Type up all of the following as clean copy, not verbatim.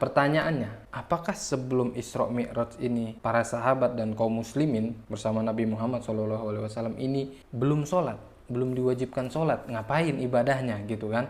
Pertanyaannya, apakah sebelum Isra Mi'raj ini para sahabat dan kaum muslimin bersama Nabi Muhammad SAW ini belum sholat, belum diwajibkan sholat, ngapain ibadahnya gitu kan?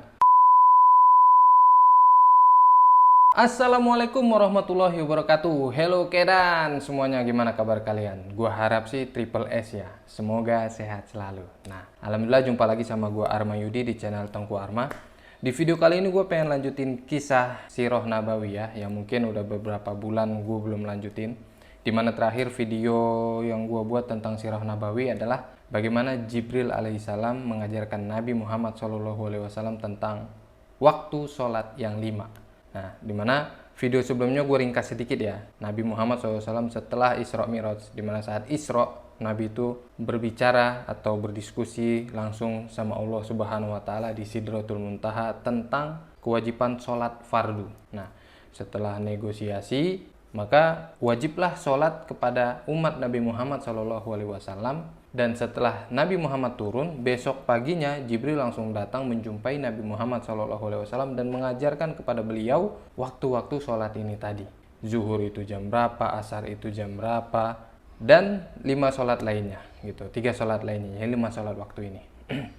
Assalamualaikum warahmatullahi wabarakatuh. Hello Kedan, semuanya gimana kabar kalian? Gua harap sih triple S ya, semoga sehat selalu. Nah, alhamdulillah jumpa lagi sama gua Arma Yudi di channel Tengku Arma. Di video kali ini gue pengen lanjutin kisah Sirah Nabawiyah yang mungkin udah beberapa bulan gue belum lanjutin. Dimana terakhir video yang gue buat tentang Sirah Nabawi adalah bagaimana Jibril alaihissalam mengajarkan Nabi Muhammad SAW tentang waktu sholat yang 5. Nah, dimana video sebelumnya gue ringkas sedikit ya. Nabi Muhammad SAW setelah Isra Mi'raj, dimana saat Isra Nabi itu berbicara atau berdiskusi langsung sama Allah Subhanahu wa Ta'ala di Sidratul Muntaha tentang kewajiban sholat fardu. Nah, setelah negosiasi, maka wajiblah sholat kepada umat Nabi Muhammad SAW. Dan setelah Nabi Muhammad turun, besok paginya Jibril langsung datang menjumpai Nabi Muhammad SAW dan mengajarkan kepada beliau waktu-waktu sholat ini tadi. Zuhur itu jam berapa, asar itu jam berapa, dan 5 sholat lainnya gitu, 3 sholat lainnya, 5 sholat waktu ini.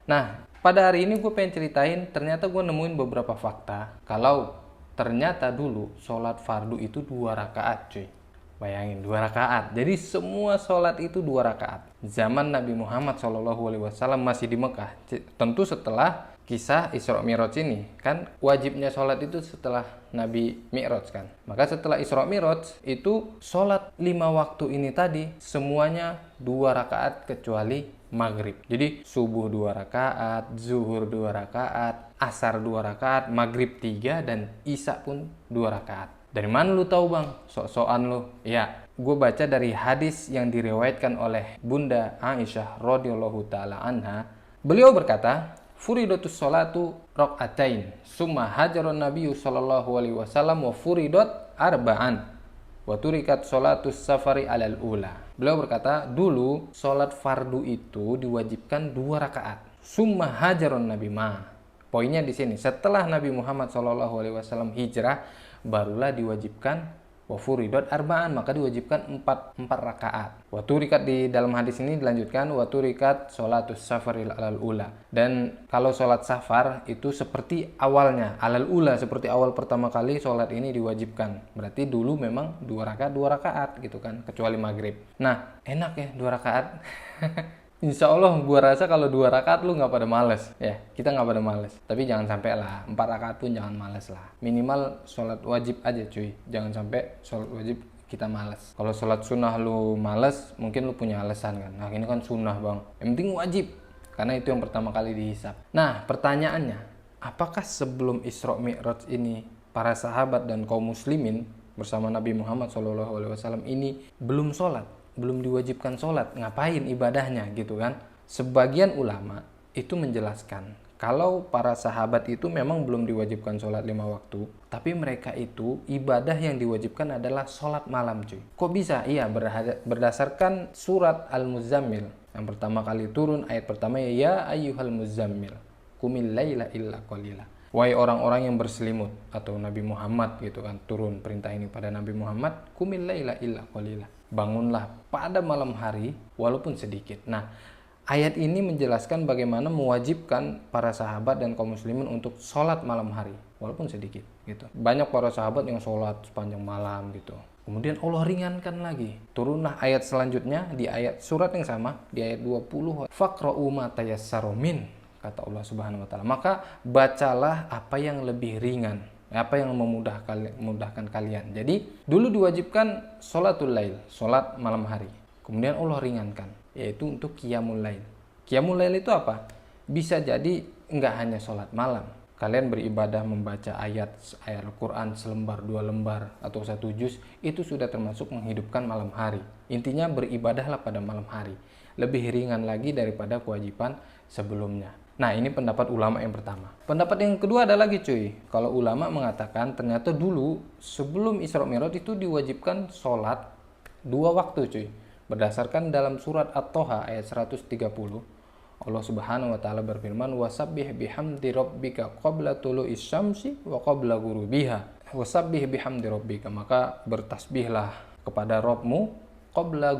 Nah, pada hari ini gue pengen ceritain, ternyata gue nemuin beberapa fakta kalau ternyata dulu sholat fardu itu 2 rakaat cuy. Bayangin, 2 rakaat. Jadi semua sholat itu 2 rakaat. Zaman Nabi Muhammad SAW masih di Mekah. Tentu setelah kisah Isra Mi'raj ini, kan wajibnya sholat itu setelah Nabi Mi'raj kan. Maka setelah Isra Mi'raj itu sholat 5 waktu ini tadi semuanya 2 rakaat kecuali maghrib. Jadi subuh 2 rakaat, zuhur 2 rakaat, asar 2 rakaat, maghrib 3, dan isya pun 2 rakaat. Dari mana lu tahu bang? Sok-sokan lu. Ya, gue baca dari hadis yang diriwayatkan oleh Bunda Aisyah radhiyallahu taala anha. Beliau berkata, furidatus sholatu rok'atain, summa hajaron nabiyyu sallallahu alaihi wasallam wa furidat arba'an, wa turikat sholatus safari alal ula. Beliau berkata, dulu sholat fardu itu diwajibkan 2 rakaat. Summa hajaron nabi ma. Poinnya di sini, setelah Nabi Muhammad sallallahu alaihi wasallam hijrah, barulah diwajibkan wa furidat arba'an, maka diwajibkan 4 rakaat. Wa turikat, di dalam hadis ini dilanjutkan wa turikat sholatus safaril alal ula. Dan kalau sholat safar itu seperti awalnya, alal ula, seperti awal pertama kali sholat ini diwajibkan. Berarti dulu memang 2 rakaat gitu kan, kecuali maghrib. Nah, enak ya 2 rakaat. Insya Allah gue rasa kalau 2 rakaat lu nggak pada males ya, kita nggak pada males. Tapi jangan sampai lah 4 rakaat pun jangan males lah. Minimal sholat wajib aja cuy, jangan sampai sholat wajib kita males. Kalau sholat sunnah lu males, mungkin lu punya alasan kan. Nah ini kan sunnah bang, yang penting wajib karena itu yang pertama kali dihisab. Nah pertanyaannya, apakah sebelum Isra Mi'raj ini para sahabat dan kaum muslimin bersama Nabi Muhammad SAW ini belum sholat, belum diwajibkan sholat, ngapain ibadahnya gitu kan? Sebagian ulama itu menjelaskan kalau para sahabat itu memang belum diwajibkan sholat 5 waktu, tapi mereka itu ibadah yang diwajibkan adalah sholat malam cuy. Kok bisa? Iya, berdasarkan surat Al-Muzammil yang pertama kali turun, ayat pertama ya ayyuhal muzammil qumil laila illa qalila. Wahai orang-orang yang berselimut, atau Nabi Muhammad gitu kan, turun perintah ini pada Nabi Muhammad, qumil laila illa qalila, bangunlah pada malam hari walaupun sedikit. Nah, ayat ini menjelaskan bagaimana mewajibkan para sahabat dan kaum muslimin untuk sholat malam hari walaupun sedikit gitu. Banyak para sahabat yang sholat sepanjang malam gitu. Kemudian Allah ringankan lagi. Turunlah ayat selanjutnya di ayat surat yang sama, di ayat 20. Faqra'u ma tayassaru min, kata Allah Subhanahu wa Ta'ala. Maka bacalah apa yang lebih ringan, apa yang memudahkan kalian. Jadi dulu diwajibkan sholatul lail, sholat malam hari. Kemudian Allah ringankan, yaitu untuk qiyamul lail. Qiyamul lail itu apa? Bisa jadi nggak hanya sholat malam. Kalian beribadah membaca ayat Al-Quran selembar, 2 lembar, atau 1 juz, itu sudah termasuk menghidupkan malam hari. Intinya beribadahlah pada malam hari. Lebih ringan lagi daripada kewajiban sebelumnya. Nah ini pendapat ulama yang pertama. Pendapat yang kedua ada lagi cuy. Kalau ulama mengatakan ternyata dulu sebelum Isra Mi'raj itu diwajibkan sholat 2 waktu cuy. Berdasarkan dalam surat At-Toha ayat 130. Allah Subhanahu wa Ta'ala berfirman, wasabbih bihamdi rabbika qabla tulu'is syamsi wa qabla ghurubiha. Wasabbih bihamdi rabbika, maka bertasbihlah kepada Rabbmu qabla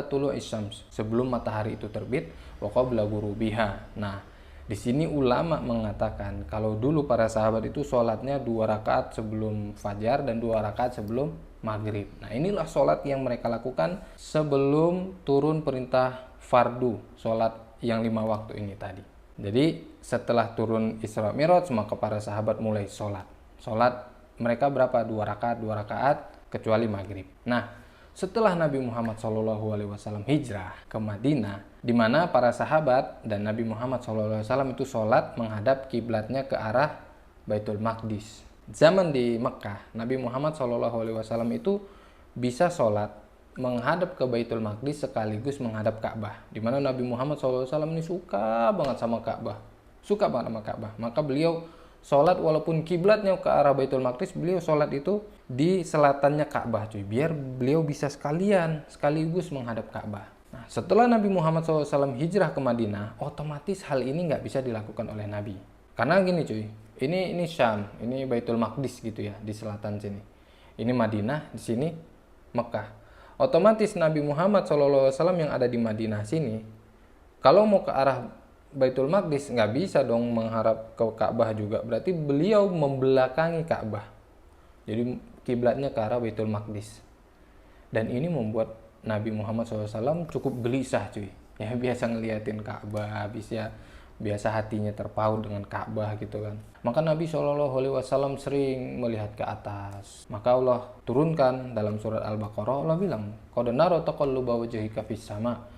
tulu'is syams, sebelum matahari itu terbit, wa qabla ghurubiha. Nah, di sini ulama mengatakan kalau dulu para sahabat itu sholatnya 2 rakaat sebelum fajar dan 2 rakaat sebelum maghrib. Nah, inilah sholat yang mereka lakukan sebelum turun perintah fardu, sholat yang 5 waktu ini tadi. Jadi setelah turun Isra Mi'raj, maka para sahabat mulai sholat mereka berapa? 2 rakaat kecuali maghrib. Nah, setelah Nabi Muhammad SAW hijrah ke Madinah, di mana para sahabat dan Nabi Muhammad SAW itu sholat menghadap kiblatnya ke arah Baitul Maqdis. Zaman di Mekah, Nabi Muhammad SAW itu bisa sholat menghadap ke Baitul Maqdis sekaligus menghadap Ka'bah. Di mana Nabi Muhammad SAW ini suka banget sama Ka'bah. Maka beliau sholat walaupun kiblatnya ke arah Baitul Maqdis, beliau sholat itu di selatannya Ka'bah cuy, biar beliau bisa sekaligus menghadap Ka'bah. Nah, setelah Nabi Muhammad SAW hijrah ke Madinah, otomatis hal ini nggak bisa dilakukan oleh Nabi. Karena gini cuy, ini Syam, ini Baitul Maqdis gitu ya, di selatan sini. Ini Madinah, di sini Mekah. Otomatis Nabi Muhammad SAW yang ada di Madinah sini, kalau mau ke arah Baitul Maqdis nggak bisa dong mengharap ke Ka'bah juga. Berarti beliau membelakangi Ka'bah. Jadi kiblatnya ke arah Baitul Maqdis. Dan ini membuat Nabi Muhammad SAW cukup gelisah cuy. Ya biasa ngeliatin Ka'bah, biasa hatinya terpaut dengan Ka'bah gitu kan. Maka Nabi SAW sering melihat ke atas. Maka Allah turunkan dalam surat Al-Baqarah, Allah bilang, "Qad nara taqalluba wajhika fis sama."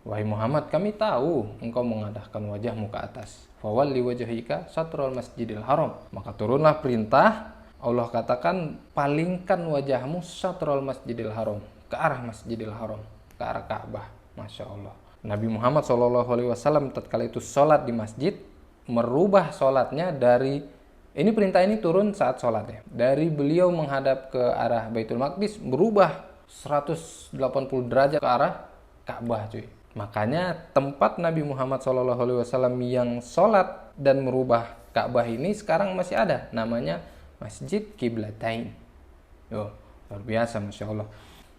Wahai Muhammad, kami tahu engkau mengadahkan wajahmu ke atas. Fawalli wajhika satrul masjidil haram. Maka turunlah perintah, Allah katakan palingkan wajahmu satrul masjidil haram, ke arah masjidil haram, ke arah Ka'bah. Masya Allah. Nabi Muhammad SAW tatkala itu sholat di masjid, merubah sholatnya dari, ini perintah ini turun saat sholat ya, dari beliau menghadap ke arah Baitul Maqdis, berubah 180 derajat ke arah Ka'bah cuy. Makanya tempat Nabi Muhammad SAW yang sholat dan merubah Ka'bah ini sekarang masih ada, namanya Masjid Qiblatain. Luar biasa, Masya Allah.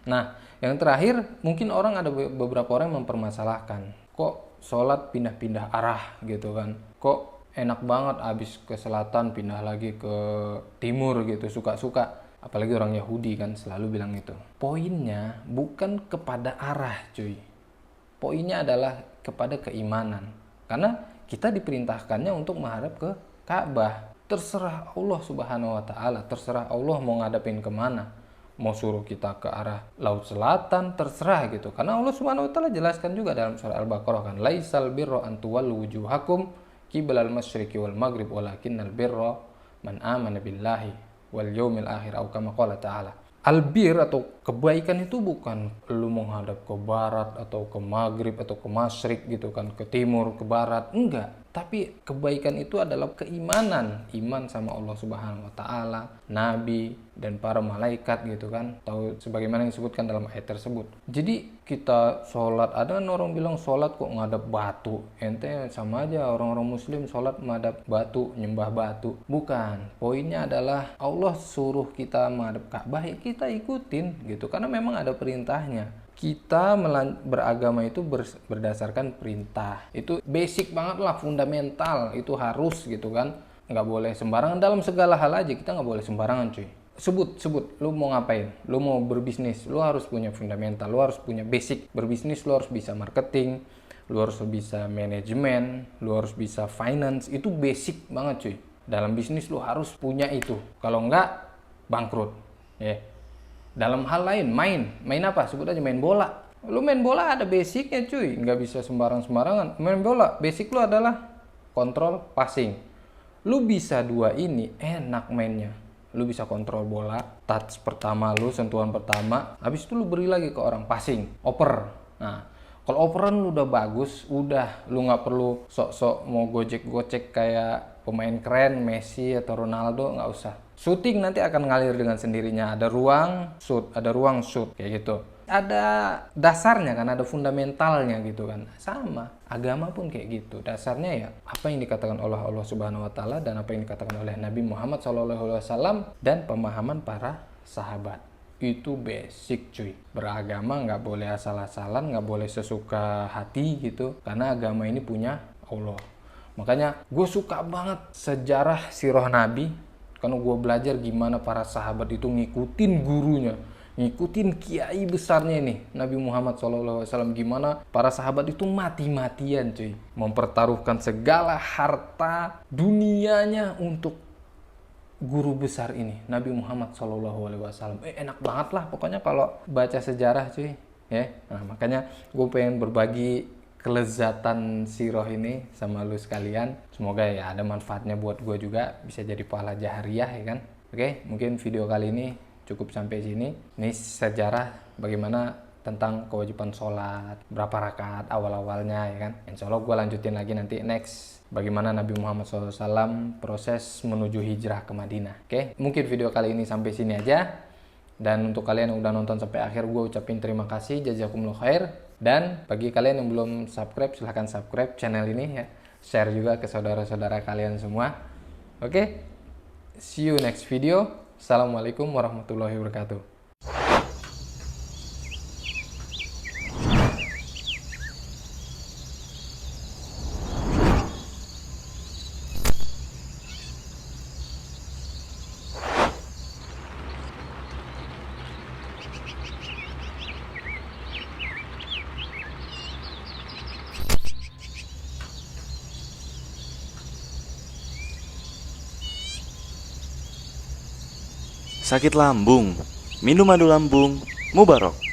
Nah, yang terakhir, mungkin ada beberapa orang yang mempermasalahkan, kok sholat pindah-pindah arah gitu kan, kok enak banget abis ke selatan pindah lagi ke timur gitu, suka-suka. Apalagi orang Yahudi kan selalu bilang itu. Poinnya bukan kepada arah cuy, poinnya adalah kepada keimanan. Karena kita diperintahkannya untuk menghadap ke Ka'bah. Terserah Allah Subhanahu wa Ta'ala, terserah Allah mau ngadepin kemana. Mau suruh kita ke arah laut selatan, terserah gitu. Karena Allah Subhanahu wa Ta'ala jelaskan juga dalam surah Al-Baqarah kan, laisal birra an tuwallu wujuhakum qiblal masyriqi wal maghrib walakinnal birra man amana billahi wal yaumil akhir, atau kama qala ta'ala. Albir atau kebaikan itu bukan lu menghadap ke barat atau ke maghrib atau ke masyrik gitu kan, ke timur, ke barat, enggak. Tapi kebaikan itu adalah keimanan, iman sama Allah Subhanahu wa Ta'ala, Nabi dan para malaikat gitu kan, tahu sebagaimana yang disebutkan dalam ayat tersebut. Jadi kita sholat, ada orang bilang sholat kok ngadap batu, ente sama aja orang-orang muslim sholat menghadap batu, nyembah batu. Bukan, poinnya adalah Allah suruh kita menghadap Ka'bah, ya kita ikutin gitu, karena memang ada perintahnya. Kita beragama itu berdasarkan perintah. Itu basic banget lah, fundamental, itu harus gitu kan. Nggak boleh sembarangan dalam segala hal aja, kita nggak boleh sembarangan cuy. Sebut, lu mau ngapain? Lu mau berbisnis, lu harus punya fundamental, lu harus punya basic. Berbisnis lu harus bisa marketing, lu harus bisa manajemen, lu harus bisa finance, itu basic banget cuy. Dalam bisnis lu harus punya itu, kalau nggak bangkrut ya. Dalam hal lain, main apa? Sebut aja main bola. Lu main bola ada basicnya cuy, nggak bisa sembarangan. Main bola, basic lu adalah kontrol, passing. Lu bisa dua ini, enak mainnya. Lu bisa kontrol bola, touch pertama lu, sentuhan pertama, habis itu lu beri lagi ke orang, passing, oper. Nah, kalau operan lu udah bagus, udah lu nggak perlu sok-sok mau gocek-gocek kayak pemain keren, Messi atau Ronaldo, nggak usah. Shooting nanti akan ngalir dengan sendirinya, ada ruang shoot, kayak gitu. ada dasarnya kan, ada fundamentalnya gitu kan. Sama, agama pun kayak gitu. Dasarnya ya apa yang dikatakan oleh Allah Subhanahu wa taala dan apa yang dikatakan oleh Nabi Muhammad SAW dan pemahaman para sahabat. Itu basic cuy. Beragama nggak boleh asal-asalan, nggak boleh sesuka hati gitu, karena agama ini punya Allah. Makanya gue suka banget sejarah sirah Nabi, karena gue belajar gimana para sahabat itu ngikutin gurunya, ngikutin kiai besarnya ini Nabi Muhammad SAW. Gimana para sahabat itu mati-matian cuy, mempertaruhkan segala harta dunianya untuk guru besar ini Nabi Muhammad SAW. Enak banget lah pokoknya kalau baca sejarah cuy ya. Nah makanya gue pengen berbagi kelezatan sirah ini sama lu sekalian. Semoga ya ada manfaatnya buat gue juga, bisa jadi pahala jahariah ya kan. Oke, mungkin video kali ini cukup sampai sini. Ini sejarah bagaimana tentang kewajiban sholat, berapa rakaat awal-awalnya ya kan. Insya Allah gue lanjutin lagi nanti next, bagaimana Nabi Muhammad SAW proses menuju hijrah ke Madinah. Oke, mungkin video kali ini sampai sini aja. Dan untuk kalian yang udah nonton sampai akhir, gue ucapin terima kasih, jazakumullah khair. Dan bagi kalian yang belum subscribe, silahkan subscribe channel ini ya. Share juga ke saudara-saudara kalian semua. Oke, see you next video. Assalamualaikum warahmatullahi wabarakatuh. Sakit lambung, minum madu lambung, Mubarok.